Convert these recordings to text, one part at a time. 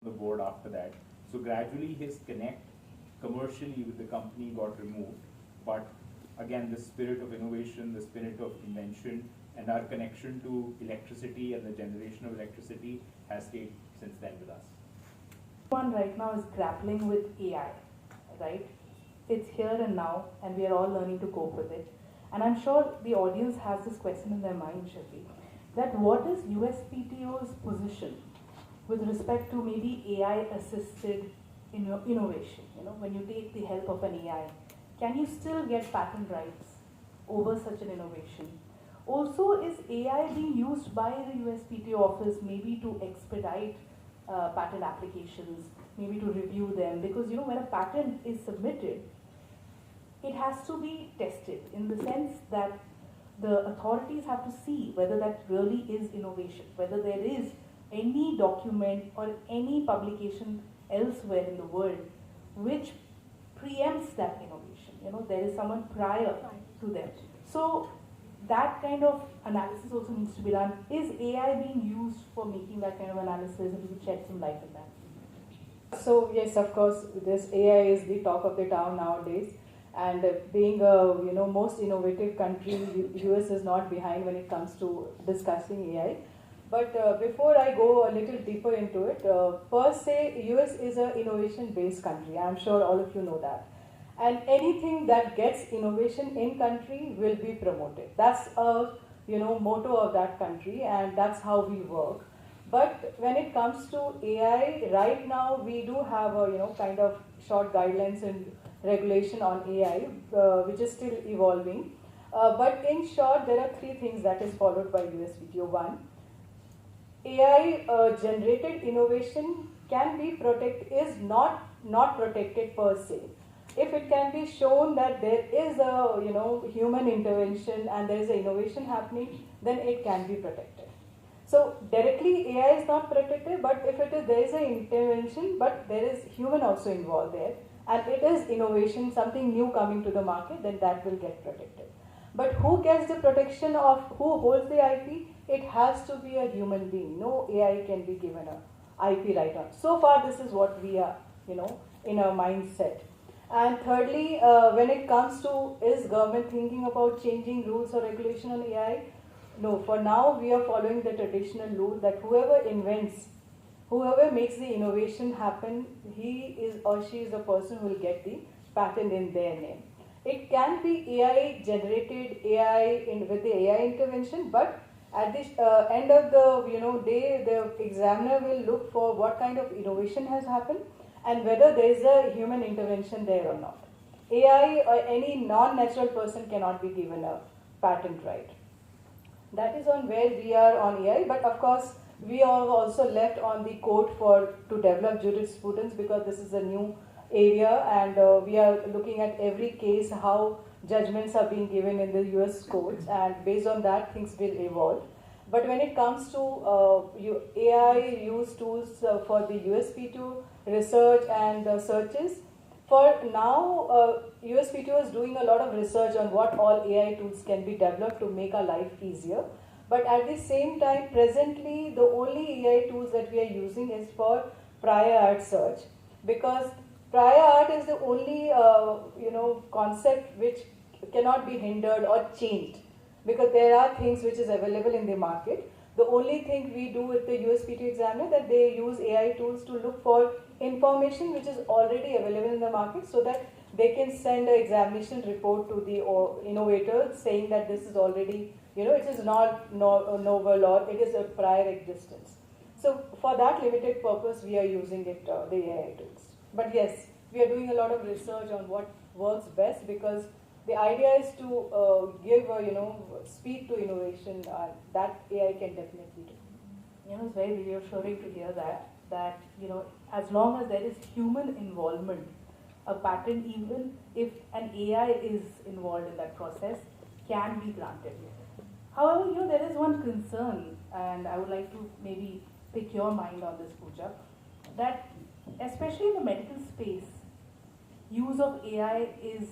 the board after that. So gradually his connect commercially with the company got removed. But again, the spirit of innovation, the spirit of invention, and our connection to electricity and the generation of electricity has stayed since then with us. One right now is grappling with AI, right? It's here and now, and we are all learning to cope with it. And I'm sure the audience has this question in their mind, Shafi, that what is USPTO's position with respect to maybe AI-assisted innovation? You know, when you take the help of an AI, can you still get patent rights over such an innovation? Also, is AI being used by the USPTO office maybe to expedite patent applications, maybe to review them? Because you know, when a patent is submitted, it has to be tested in the sense that the authorities have to see whether that really is innovation, whether there is any document or any publication elsewhere in the world which preempts that innovation. You know, there is someone prior to them. So that kind of analysis also needs to be done. Is AI being used for making that kind of analysis? If you could shed some light on that. So yes, of course, this AI is the talk of the town nowadays. And being a most innovative country, US is not behind when it comes to discussing AI. But before I go a little deeper into it, per se, US is an innovation-based country. I'm sure all of you know that. And anything that gets innovation in country will be promoted. That's a motto of that country, and that's how we work. But when it comes to AI, right now we do have a kind of short guidelines and regulation on AI, which is still evolving. But in short, there are three things that is followed by USPTO. One, AI generated innovation can be is not protected per se. If it can be shown that there is a human intervention and there is an innovation happening, then it can be protected. So directly AI is not protected, but if there is an intervention, but there is human also involved there, and it is innovation, something new coming to the market, then that will get protected. But who gets the protection of who holds the IP? It has to be a human being. No AI can be given a IP right on. So far, this is what we are, in our mindset. And thirdly, when it comes to is government thinking about changing rules or regulation on AI? No, for now we are following the traditional rule that whoever invents, whoever makes the innovation happen, he is or she is the person who will get the patent in their name. It can be AI generated, with the AI intervention, but at the end of the day, the examiner will look for what kind of innovation has happened and whether there is a human intervention there or not. AI or any non-natural person cannot be given a patent right. That is on where we are on AI, but of course we are also left on the court to develop jurisprudence, because this is a new area, and we are looking at every case how judgments are being given in the US courts, and based on that things will evolve. But when it comes to AI use tools for the USPTO research and searches, for now USPTO is doing a lot of research on what all AI tools can be developed to make our life easier. But at the same time, presently the only AI tools that we are using is for prior art search, because prior art is the only concept which cannot be hindered or changed, because there are things which is available in the market. The only thing we do with the USPTO examiner that they use AI tools to look for information which is already available in the market, so that they can send an examination report to the innovator saying that this is already, it is not novel or it is a prior existence. So for that limited purpose, we are using it, the AI tools. But yes, we are doing a lot of research on what works best, because the idea is to give speed to innovation, that AI can definitely do. It's very reassuring to hear that as long as there is human involvement, a patent, even if an AI is involved in that process, can be granted. However, there is one concern, and I would like to maybe pick your mind on this, Pooja, that especially in the medical space, use of AI is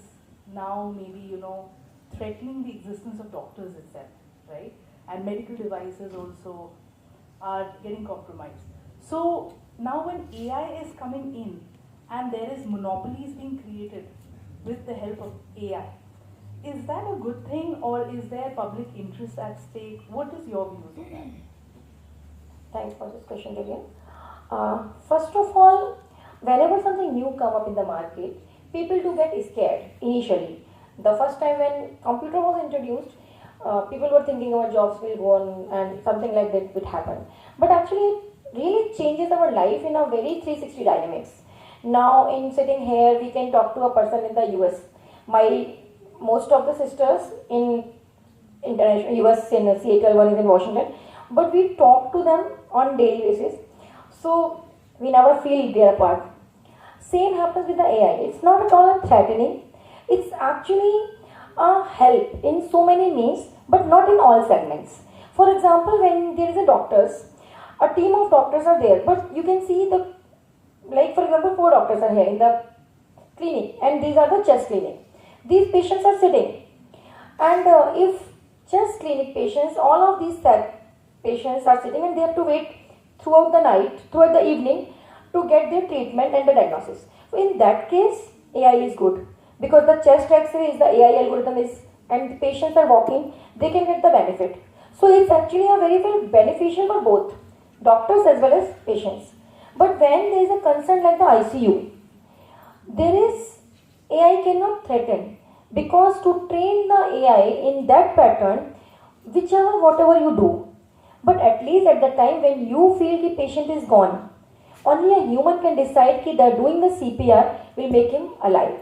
now maybe, threatening the existence of doctors itself, right? And medical devices also are getting compromised. So Now when AI is coming in and there is monopolies being created with the help of AI, is that a good thing or is there public interest at stake? What is your views on that? Thanks for this question again. First of all, whenever something new come up in the market, people do get scared initially. The first time when computer was introduced, people were thinking our jobs will go on and something like that would happen. But actually, it really changes our life in a very 360 dynamics. Now, in sitting here, we can talk to a person in the US. My most of the sisters in international US in Seattle, one is in Washington, but we talk to them on daily basis, so we never feel they are apart. Same happens with the AI. It's not at all a threatening. It's actually a help in so many means, but not in all segments. For example, when there is a team of doctors are there, but you can see the, like for example, 4 doctors are here in the clinic, and these are the chest clinic. These patients are sitting, and if chest clinic patients, all of these patients are sitting and they have to wait throughout the night, throughout the evening to get their treatment and the diagnosis. So in that case, AI is good because the chest X-ray is the AI algorithm is, and the patients are walking, they can get the benefit. So it's actually a very, very beneficial for both doctors as well as patients. But when there is a concern like the ICU, there is AI cannot threaten because to train the AI in that pattern, whichever whatever you do, but at least at the time when you feel the patient is gone, only a human can decide that doing the CPR will make him alive.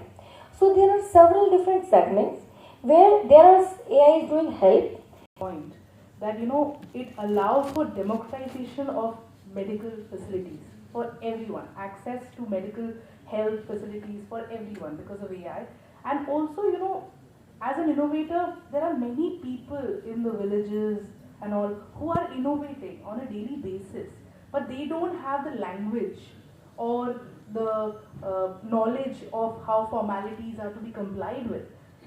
So there are several different segments where there are AI is doing help. Point that it allows for democratization of medical facilities for everyone, access to medical health facilities for everyone because of AI. And also, as an innovator, there are many people in the villages and all who are innovating on a daily basis, but they don't have the language or the knowledge of how formalities are to be complied with,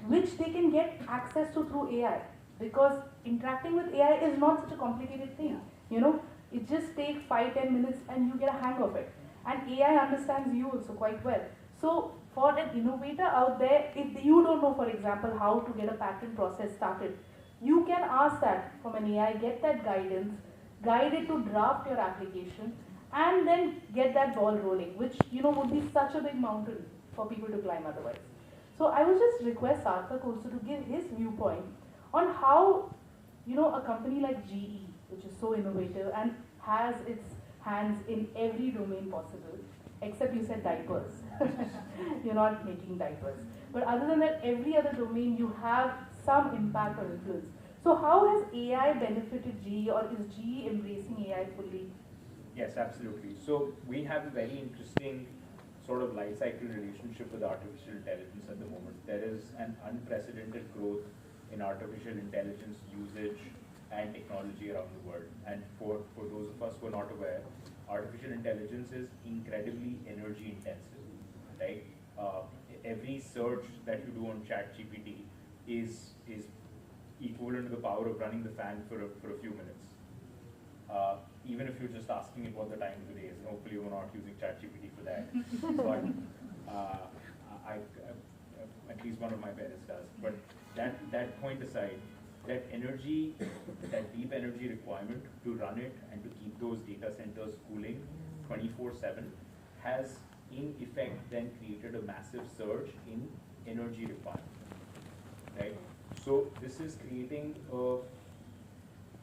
which they can get access to through AI. Because interacting with AI is not such a complicated thing. It just takes 5-10 minutes and you get a hang of it. And AI understands you also quite well. So for an innovator out there, if you don't know, for example, how to get a patent process started, you can ask that from an AI, get that guidance, guide it to draft your application, and then get that ball rolling, which would be such a big mountain for people to climb otherwise. So I would just request Sarthak also to give his viewpoint on how a company like GE, which is so innovative and has its hands in every domain possible, except you said diapers. You're not making diapers. But other than that, every other domain you have some impact or influence. So how has AI benefited GE, or is GE embracing AI fully? Yes, absolutely. So we have a very interesting sort of life cycle relationship with artificial intelligence at the moment. There is an unprecedented growth in artificial intelligence usage and technology around the world. And for those of us who are not aware, artificial intelligence is incredibly energy intensive, right? Every search that you do on ChatGPT is equivalent to the power of running the fan for a few minutes. Even if you're just asking it what the time of the day is, and hopefully you're not using ChatGPT for that. But at least one of my parents does. But that point aside, that energy, that deep energy requirement to run it and to keep those data centers cooling 24/7 has in effect then created a massive surge in energy requirement, right? So this is creating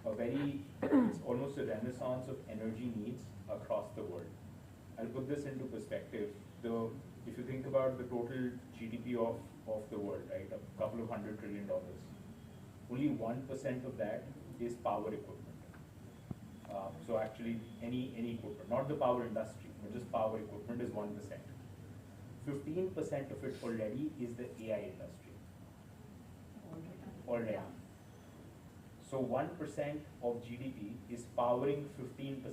it's almost a renaissance of energy needs across the world. I'll put this into perspective. If you think about the total GDP of the world, right, a couple of $100 trillion, only 1% of that is power equipment. So actually any equipment, not the power industry, but just power equipment is 1%. 15% of it already is the AI industry. Already. So 1% of GDP is powering 15%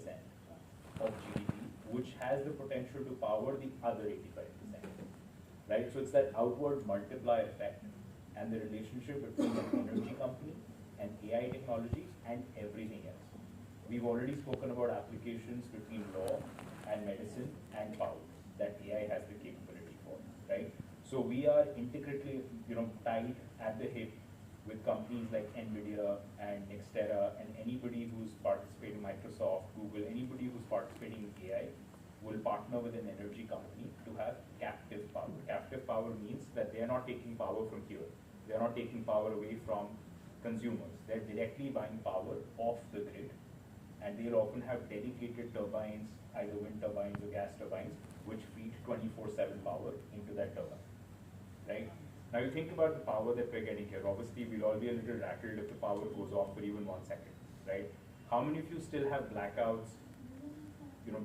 of GDP, which has the potential to power the other 85%. Right? So it's that outward multiplier effect and the relationship between an energy company and AI technology and everything else. We've already spoken about applications between law and medicine and power that AI has the capability for, right? So we are intricately, tied at the hip with companies like NVIDIA and Nextera and anybody who's participating, Microsoft, Google, anybody who's participating in AI will partner with an energy company to have captive power. Captive power means that they are not taking power from here. They are not taking power away from consumers. They're directly buying power off the grid, and they'll often have dedicated turbines, either wind turbines or gas turbines, which feed 24/7 power into that turbine, right? Now you think about the power that we're getting here. Obviously, we'll all be a little rattled if the power goes off for even 1 second, right? How many of you still have blackouts?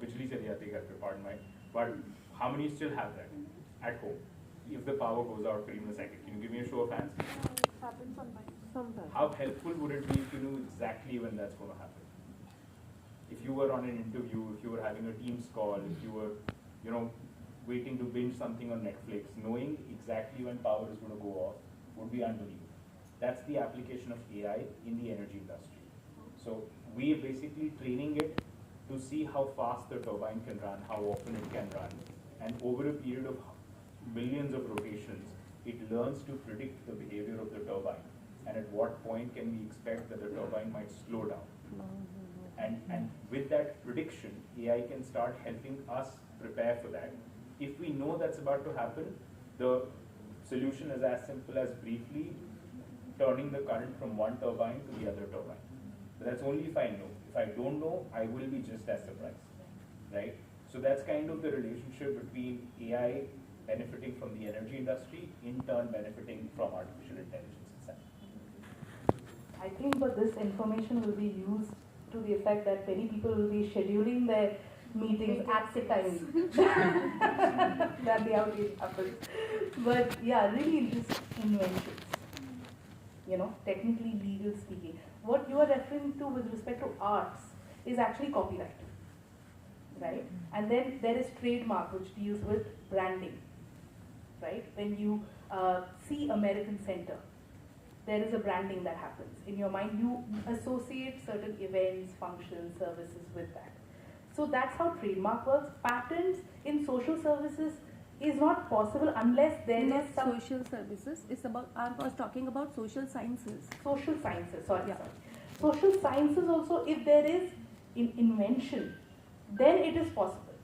Bijli chali jati hai ghar pe, pardon my, but how many still have that at home? If the power goes out for even a second, can you give me a show of hands? It happens sometimes. How helpful would it be if you knew exactly when that's going to happen? If you were on an interview, if you were having a Teams call, if you were, waiting to binge something on Netflix, knowing exactly when power is going to go off would be unbelievable. That's the application of AI in the energy industry. So we are basically training it to see how fast the turbine can run, how often it can run, and over a period of millions of rotations, it learns to predict the behavior of the turbine, and at what point can we expect that the turbine might slow down. And with that prediction, AI can start helping us prepare for that. If we know that's about to happen, the solution is as simple as briefly turning the current from one turbine to the other turbine. But that's only if I know. If I don't know, I will be just as surprised, right? So that's kind of the relationship between AI benefiting from the energy industry, in turn benefiting from artificial intelligence itself. I think but this information will be used to the effect that many people will be scheduling their meetings at the time that the outage happens. But yeah, really interesting inventions. Technically legal speaking. What you are referring to with respect to arts is actually copyright, right? And then there is trademark, which deals with branding, right? When you see American Center, there is a branding that happens. In your mind, you associate certain events, functions, services with that. So that's how trademark works. Patents in social services is not possible unless there Not is some social services. It's about. I was talking about social sciences. social sciences. Sorry. Yeah. Social sciences also, if there is invention, then it is possible.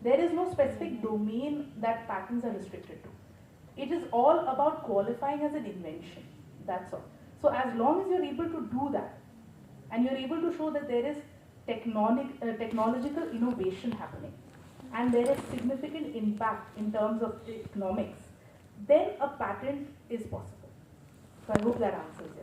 There is no specific domain that patents are restricted to. It is all about qualifying as an invention. That's all. So as long as you're able to do that, and you're able to show that there is technological innovation happening, and there is significant impact in terms of economics, then a patent is possible. So I hope that answers it.